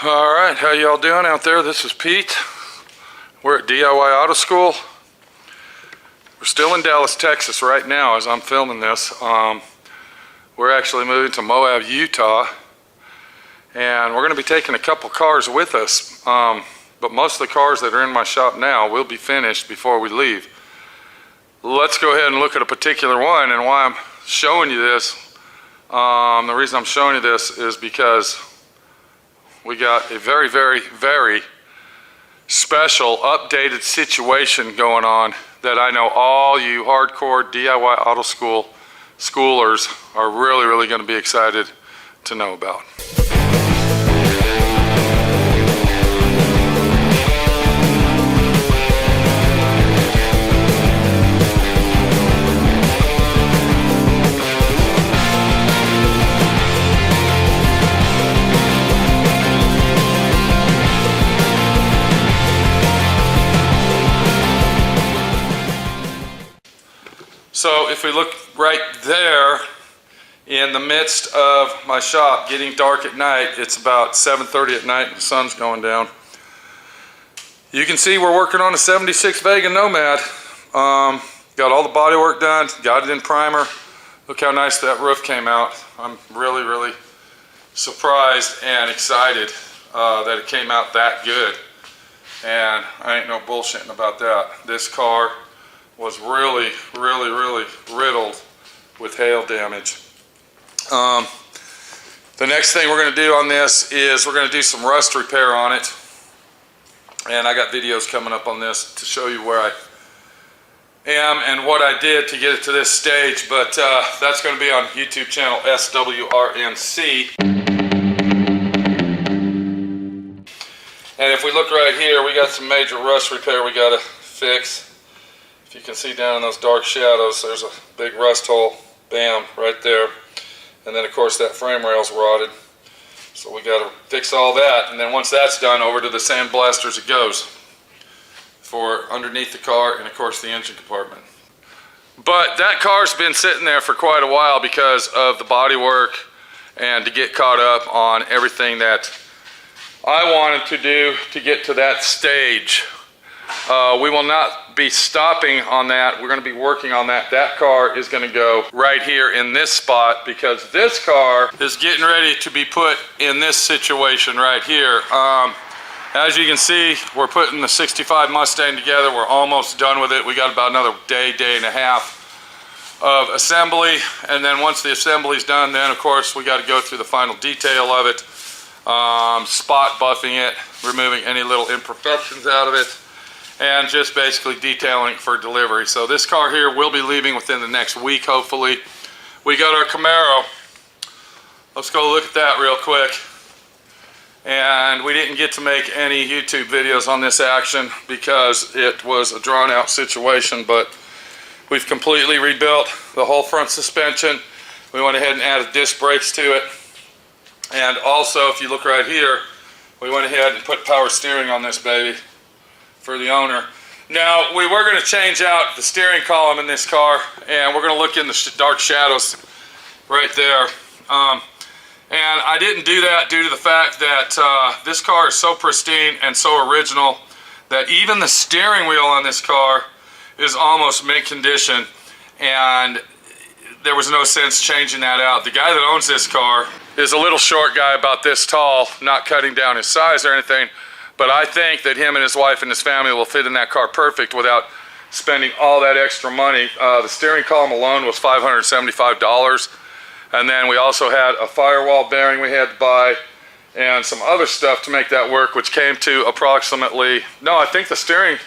Alright, how y'all doing out there? This is Pete. We're at D.I.Y. Auto School. We're still in Dallas, Texas right now as I'm filming this. We're actually moving to Moab, Utah. And we're going to be taking a couple cars with us. But most of the cars that are in my shop now will be finished before we leave. Let's go ahead and look at a particular one, and why I'm showing you this. The reason I'm showing you this is because we got a very, very, very special updated situation going on that I know all you hardcore DIY auto schoolers are really, really going to be excited to know about. So if we look right there in the midst of my shop, getting dark at night, it's about 7:30 at night and the sun's going down. You can see we're working on a 76 Vega Nomad. Got all the body work done, got it in primer. Look how nice that roof came out. I'm really, really surprised and excited that it came out that good. And I ain't no bullshitting about that. This car was really, really, really riddled with hail damage. The next thing we're going to do on this is we're going to do some rust repair on it. And I got videos coming up on this to show you where I am and what I did to get it to this stage. But that's going to be on YouTube channel SWRNC. And if we look right here, we got some major rust repair we got to fix. If you can see down in those dark shadows, there's a big rust hole, bam, right there. And then of course that frame rail's rotted. So we got to fix all that, and then once that's done, over to the sandblasters it goes for underneath the car and of course the engine compartment. But that car's been sitting there for quite a while because of the body work and to get caught up on everything that I wanted to do to get to that stage. We will not be stopping on that. We're going to be working on that. That car is going to go right here in this spot because this car is getting ready to be put in this situation right here. As you can see, we're putting the 65 Mustang together. We're almost done with it. We got about another day and a half of assembly. And then once the assembly's done, then of course we got to go through the final detail of it. Spot buffing it, removing any little imperfections out of it, and just basically detailing it for delivery. So this car here will be leaving within the next week, hopefully. We got our Camaro. Let's go look at that real quick. And we didn't get to make any YouTube videos on this action because it was a drawn out situation, but we've completely rebuilt the whole front suspension. We went ahead and added disc brakes to it. And also, if you look right here, we went ahead and put power steering on this baby for the owner. Now, we were going to change out the steering column in this car, and we're going to look in the dark shadows right there. And I didn't do that due to the fact that this car is so pristine and so original that even the steering wheel on this car is almost mint condition, and there was no sense changing that out. The guy that owns this car is a little short guy, about this tall, not cutting down his size or anything. But I think that him and his wife and his family will fit in that car perfect without spending all that extra money. The steering column alone was $575. And then we also had a firewall bearing we had to buy and some other stuff to make that work, which came to approximately, no, I think the steering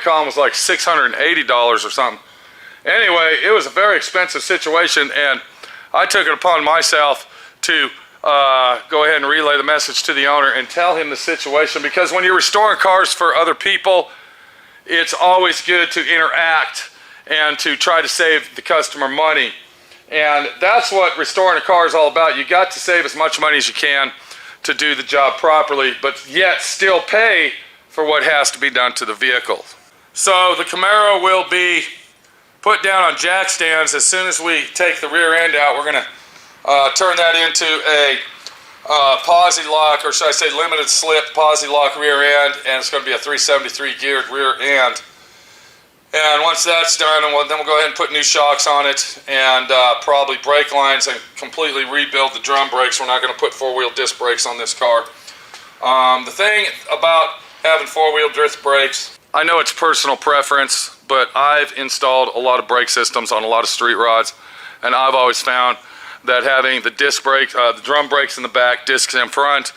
column was like $680 or something. Anyway, it was a very expensive situation, and I took it upon myself to go ahead and relay the message to the owner and tell him the situation, because when you're restoring cars for other people, it's always good to interact and to try to save the customer money. And that's what restoring a car is all about. You got to save as much money as you can to do the job properly, but yet still pay for what has to be done to the vehicle. So the Camaro will be put down on jack stands as soon as we take the rear end out. We're going to turn that into a posi lock, or should I say limited slip posi lock rear end, and it's going to be a 373 geared rear end. And once that's done, then we'll go ahead and put new shocks on it, and probably brake lines, and completely rebuild the drum brakes. We're not going to put four-wheel disc brakes on this car. The thing about having four-wheel disc brakes, I know it's personal preference, but I've installed a lot of brake systems on a lot of street rods, and I've always found that having the disc brake, the drum brakes in the back, discs in front,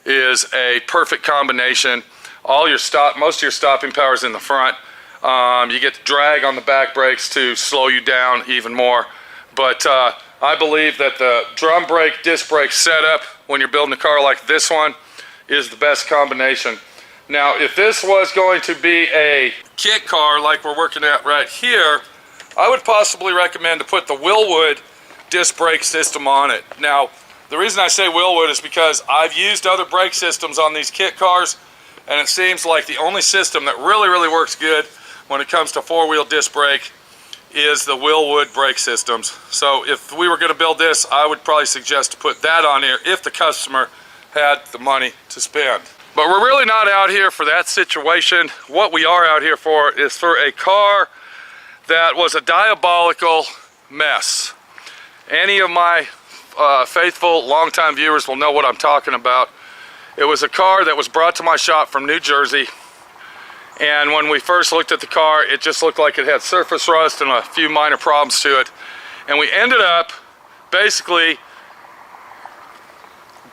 is a perfect combination. Most of your stopping power is in the front. You get the drag on the back brakes to slow you down even more. But I believe that the drum brake, disc brake setup when you're building a car like this one is the best combination. Now, if this was going to be a kit car like we're working at right here, I would possibly recommend to put the Willwood disc brake system on it. Now, the reason I say Willwood is because I've used other brake systems on these kit cars, and it seems like the only system that really works good when it comes to four-wheel disc brake is the Willwood brake systems. So if we were going to build this, I would probably suggest to put that on here if the customer had the money to spend. But we're really not out here for that situation. What we are out here for is for a car that was a diabolical mess. Any of my faithful longtime viewers will know what I'm talking about. It was a car that was brought to my shop from New Jersey, and when we first looked at the car, it just looked like it had surface rust and a few minor problems to it, and we ended up basically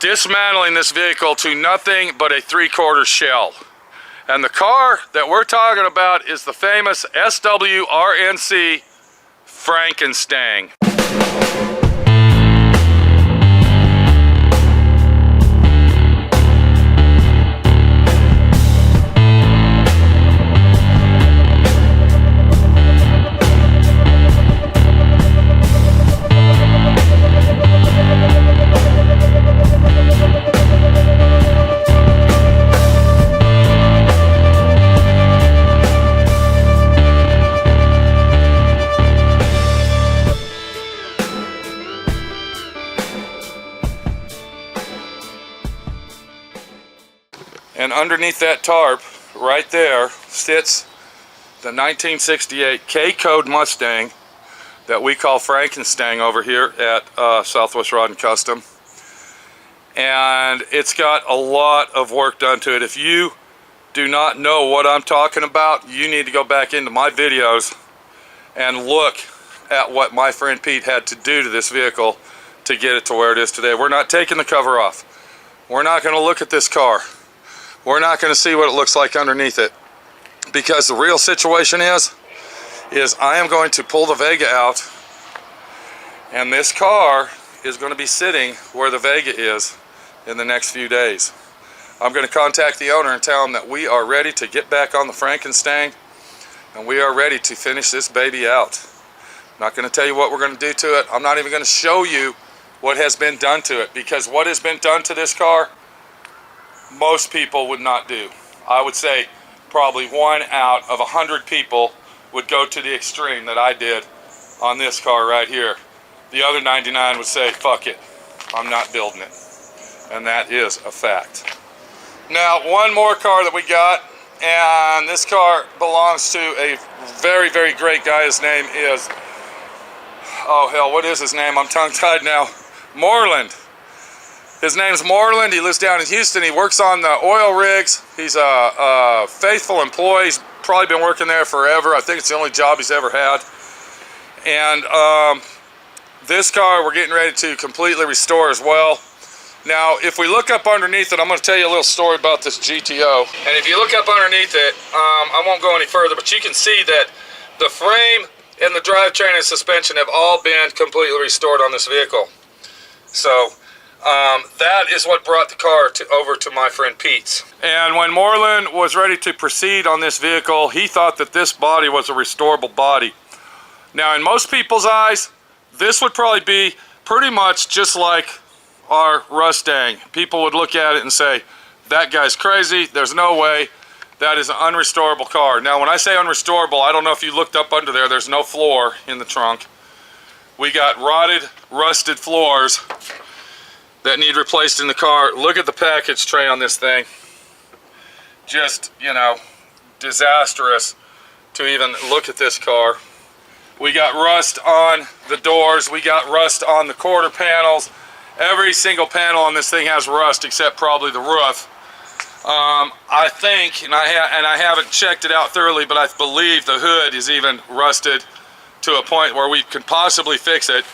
dismantling this vehicle to nothing but a 3/4 shell. And the car that we're talking about is the famous SWRNC Frankenstang. And underneath that tarp, right there, sits the 1968 K-Code Mustang that we call Frankenstang over here at Southwest Rod and Custom. And it's got a lot of work done to it. If you do not know what I'm talking about, you need to go back into my videos and look at what my friend Pete had to do to this vehicle to get it to where it is today. We're not taking the cover off. We're not going to look at this car. We're not going to see what it looks like underneath it, because the real situation is I am going to pull the Vega out, and this car is going to be sitting where the Vega is in the next few days. I'm going to contact the owner and tell him that we are ready to get back on the Frankenstang, and we are ready to finish this baby out. I'm not going to tell you what we're going to do to it. I'm not even going to show you what has been done to it, because what has been done to this car, most people would not do. I would say probably 1 out of 100 people would go to the extreme that I did on this car right here. The other 99 would say, fuck it, I'm not building it. And that is a fact. Now, one more car that we got, and this car belongs to a very great guy. His name is, oh hell, what is his name? I'm tongue-tied now. Moreland. His name's Moreland. He lives down in Houston. He works on the oil rigs. He's a faithful employee. He's probably been working there forever. I think it's the only job he's ever had. And this car we're getting ready to completely restore as well. Now, if we look up underneath it, I'm going to tell you a little story about this GTO. And if you look up underneath it, I won't go any further, but you can see that the frame and the drivetrain and suspension have all been completely restored on this vehicle. So that is what brought the car over to my friend Pete's. And when Moreland was ready to proceed on this vehicle, he thought that this body was a restorable body. Now, in most people's eyes, this would probably be pretty much just like our Rustang. People would look at it and say, that guy's crazy, there's no way, that is an unrestorable car. Now, when I say unrestorable, I don't know if you looked up under there, there's no floor in the trunk. We got rotted, rusted floors. that need replaced in the car. Look at the package tray on this thing. Just, you know, disastrous to even look at this car. We got rust on the doors. We got rust on the quarter panels. Every single panel on this thing has rust except probably the roof. I think, and I haven't checked it out thoroughly, but I believe the hood is even rusted to a point where we can possibly fix it.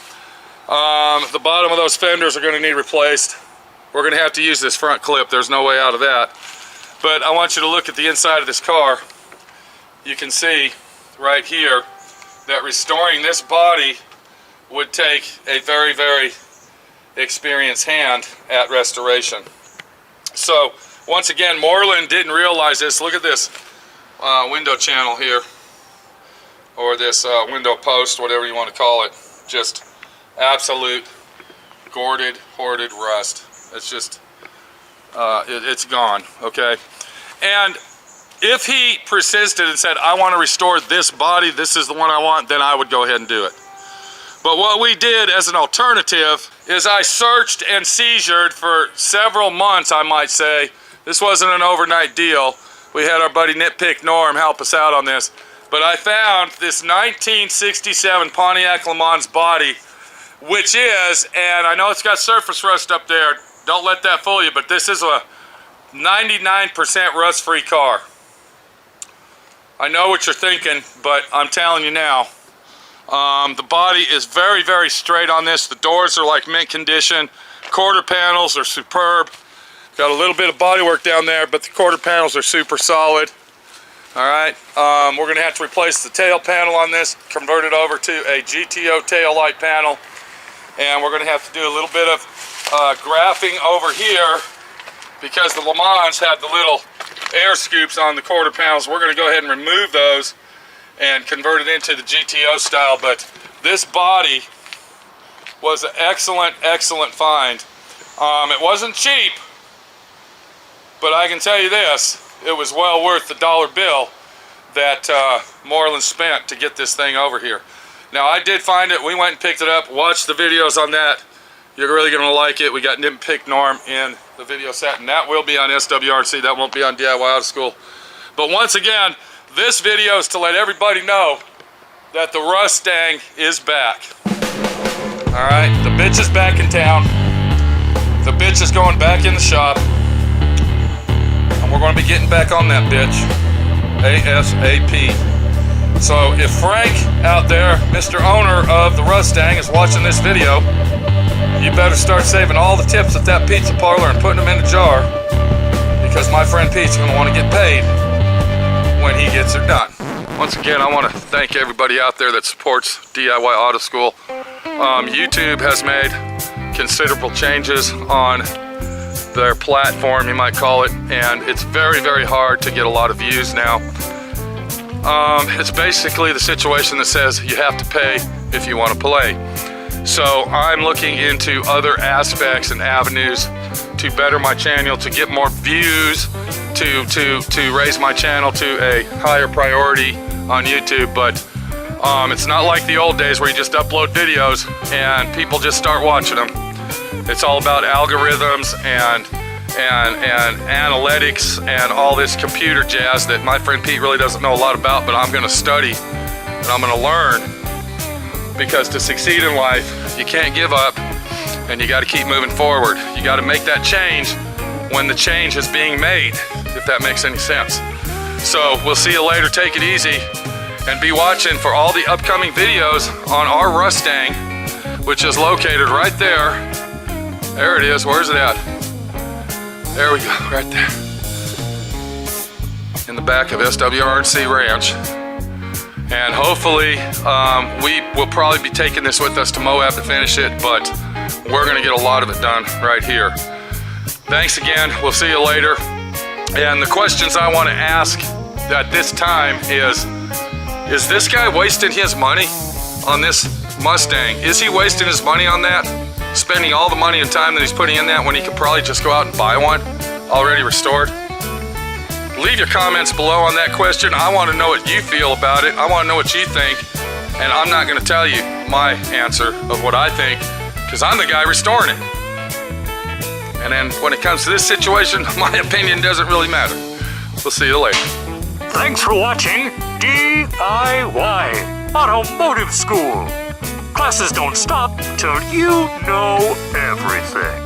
The bottom of those fenders are going to need replaced. We're going to have to use this front clip. There's no way out of that. But I want you to look at the inside of this car. You can see right here that restoring this body would take a very, very experienced hand at restoration. So once again, Moreland didn't realize this. Look at this window channel here, or this window post, whatever you want to call it. Just absolute hoarded rust. It's just it's gone. Okay, and if he persisted and said, I want to restore this body, this is the one I want, then I would go ahead and do it. But what we did as an alternative is I searched and seizured for several months, I might say. This wasn't an overnight deal. We had our buddy Nitpick Norm help us out on this. But I found this 1967 Pontiac Lemans body, which is, and I know it's got surface rust up there, don't let that fool you, but this is a 99% rust-free car. I know what you're thinking, but I'm telling you now, the body is very, very straight on this. The doors are like mint condition. Quarter panels are superb. Got a little bit of body work down there, but the quarter panels are super solid. All right, we're gonna have to replace the tail panel on this, convert it over to a GTO tail light panel, and we're gonna have to do a little bit of graphing over here because the Lemans had the little air scoops on the quarter panels. We're going to go ahead and remove those and convert it into the GTO style. But this body was an excellent find. It wasn't cheap, but I can tell you this, it was well worth the dollar bill that Moreland spent to get this thing over here. Now I did find it, we went and picked it up, watched the videos on that. You're really going to like it. We got Nitpick Norm in the video set, and that will be on SWRC. That won't be on DIY Auto School. But once again, this video is to let everybody know that the Rustang is back. All right, the bitch is back in town. The bitch is going back in the shop, and we're going to be getting back on that bitch ASAP. So if Frank out there, Mr. Owner of the Rustang, is watching this video, you better start saving all the tips at that pizza parlor and putting them in a jar, because my friend Pete's going to want to get paid when he gets her done. Once again, I want to thank everybody out there that supports DIY Auto School. YouTube has made considerable changes on their platform, you might call it, and it's very, very hard to get a lot of views now. It's basically the situation that says you have to pay if you want to play. So I'm looking into other aspects and avenues to better my channel, to get more views, to raise my channel to a higher priority on YouTube. But it's not like the old days where you just upload videos and people just start watching them. It's all about algorithms and analytics and all this computer jazz that my friend Pete really doesn't know a lot about, but I'm going to study and I'm going to learn. Because to succeed in life, you can't give up, and you got to keep moving forward. You got to make that change when the change is being made, if that makes any sense. So we'll see you later. Take it easy, and be watching for all the upcoming videos on our Rustang, which is located right there. There it is. Where's it at? There we go, right there. In the back of SWRC Ranch. And hopefully we will probably be taking this with us to Moab to finish it, but we're going to get a lot of it done right here. Thanks again. We'll see you later. And the questions I want to ask at this time is this guy wasting his money on this Mustang? Is he wasting his money on that? Spending all the money and time that he's putting in that when he could probably just go out and buy one already restored? Leave your comments below on that question. I want to know what you feel about it. I want to know what you think. And I'm not going to tell you my answer of what I think, because I'm the guy restoring it. And then when it comes to this situation, my opinion doesn't really matter. We'll see you later. Thanks for watching D.I.Y. Automotive School. Classes don't stop till you know everything.